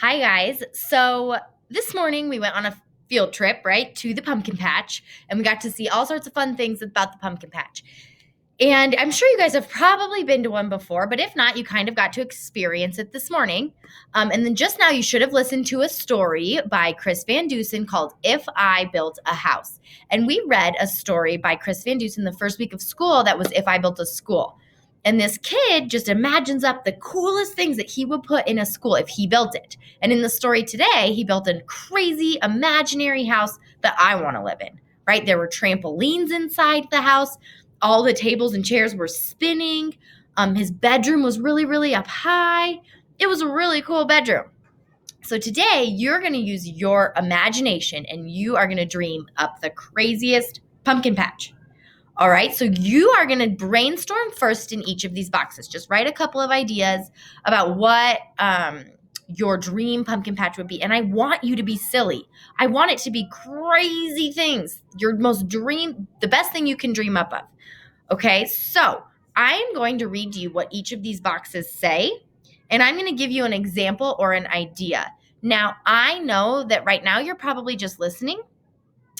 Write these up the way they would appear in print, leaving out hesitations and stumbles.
Hi, guys. So this morning we went on a field trip, right, to the pumpkin patch, and we got to see all sorts of fun things about the pumpkin patch. And I'm sure you guys have probably been to one before, but if not, you kind of got to experience it this morning. And then just now, you should have listened to a story by Chris Van Dusen called If I Built a House. And we read a story by Chris Van Dusen the first week of school that was If I Built a School. And this kid just imagines up the coolest things that he would put in a school if he built it. And in the story today, he built a crazy imaginary house that I want to live in, right? There were trampolines inside the house. All the tables and chairs were spinning. His bedroom was really, really up high. It was a really cool bedroom. So today, you're going to use your imagination and you are going to dream up the craziest pumpkin patch. All right, so you are going to brainstorm first in each of these boxes. Just write a couple of ideas about what your dream pumpkin patch would be. And I want you to be silly. I want it to be crazy things. The best thing you can dream up of. Okay, so I am going to read you what each of these boxes say, and I'm going to give you an example or an idea. Now, I know that right now you're probably just listening,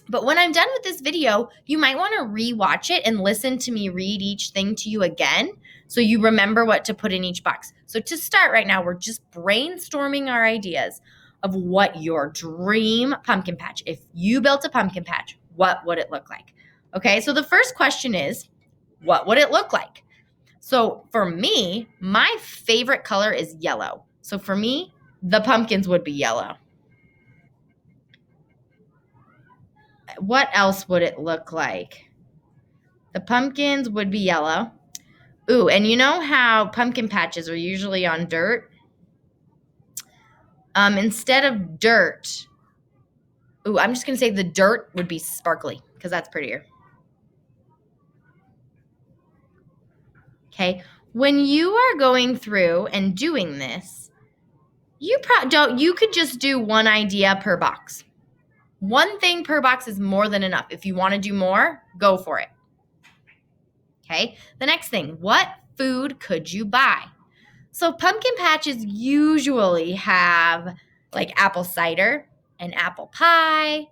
but when I'm done with this video, you might want to rewatch it and listen to me read each thing to you again so you remember what to put in each box. So to start right now, we're just brainstorming our ideas of what your dream pumpkin patch, if you built a pumpkin patch, what would it look like? Okay, so the first question is, what would it look like? So for me, my favorite color is yellow. So for me, the pumpkins would be yellow. What else would it look like? The pumpkins would be yellow. Ooh, and you know how pumpkin patches are usually on dirt? Instead of dirt, I'm just going to say the dirt would be sparkly because that's prettier. Okay. When you are going through and doing this, you could just do one idea per box. One thing per box is more than enough. If you want to do more, go for it. Okay. The next thing, what food could you buy? So pumpkin patches usually have like apple cider and apple pie.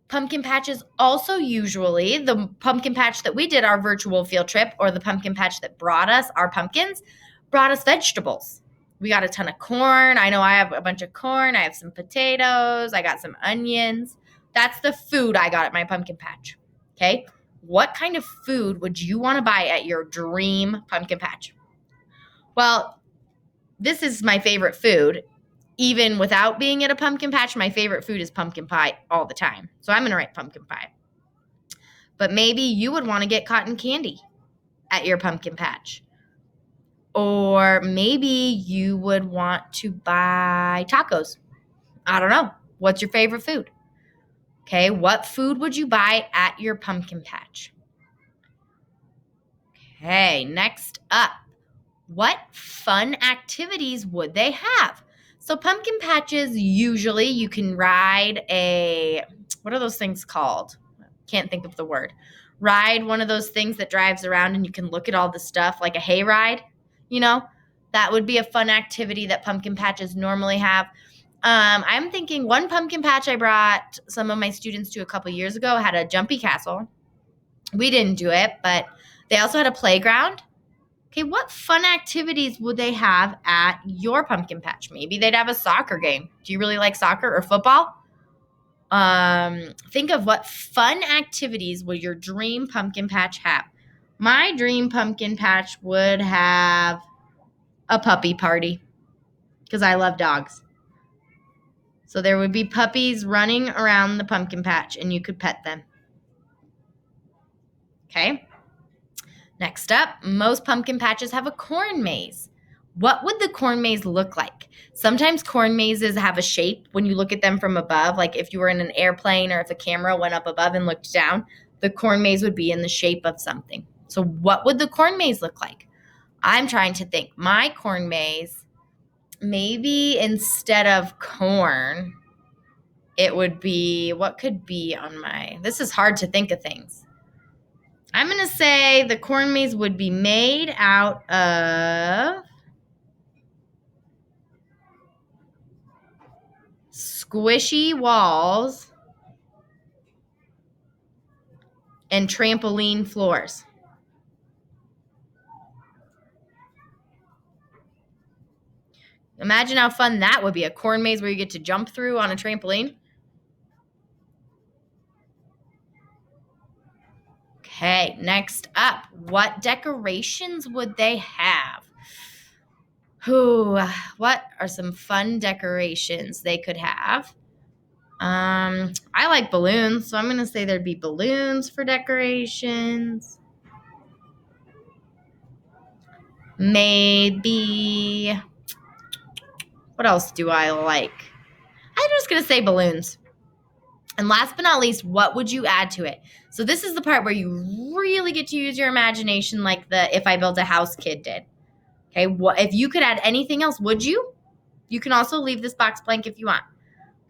Pumpkin patches also usually, the pumpkin patch that we did our virtual field trip, or the pumpkin patch that brought us our pumpkins, brought us vegetables. We got a ton of corn. I know I have a bunch of corn. I have some potatoes. I got some onions. That's the food I got at my pumpkin patch. Okay. What kind of food would you want to buy at your dream pumpkin patch? Well, this is my favorite food. Even without being at a pumpkin patch, my favorite food is pumpkin pie all the time. So I'm going to write pumpkin pie. But maybe you would want to get cotton candy at your pumpkin patch. Or maybe you would want to buy tacos. I don't know. What's your favorite food? Okay, what food would you buy at your pumpkin patch? Okay, next up. What fun activities would they have? So pumpkin patches, usually you can ride what are those things called? Can't think of the word. Ride one of those things that drives around and you can look at all the stuff, like a hay ride, that would be a fun activity that pumpkin patches normally have. I'm thinking one pumpkin patch I brought some of my students to a couple years ago had a jumpy castle. We didn't do it, but they also had a playground. Okay, what fun activities would they have at your pumpkin patch? Maybe they'd have a soccer game. Do you really like soccer or football? Think of what fun activities would your dream pumpkin patch have. My dream pumpkin patch would have a puppy party because I love dogs. So there would be puppies running around the pumpkin patch and you could pet them. Okay. Next up, most pumpkin patches have a corn maze. What would the corn maze look like? Sometimes corn mazes have a shape when you look at them from above, like if you were in an airplane or if a camera went up above and looked down, the corn maze would be in the shape of something. So what would the corn maze look like? I'm trying to think. My corn maze, maybe instead of corn, it would be, what could be on this is hard to think of things. I'm going to say the corn maze would be made out of squishy walls, and trampoline floors. Imagine how fun that would be, a corn maze where you get to jump through on a trampoline. Okay, next up, what decorations would they have? What are some fun decorations they could have? I like balloons, so I'm going to say there'd be balloons for decorations. Maybe, what else do I like? I'm just going to say balloons. And last but not least, what would you add to it? So this is the part where you really get to use your imagination like the If I Built a House kid did. Okay, what if you could add anything else, would you? You can also leave this box blank if you want.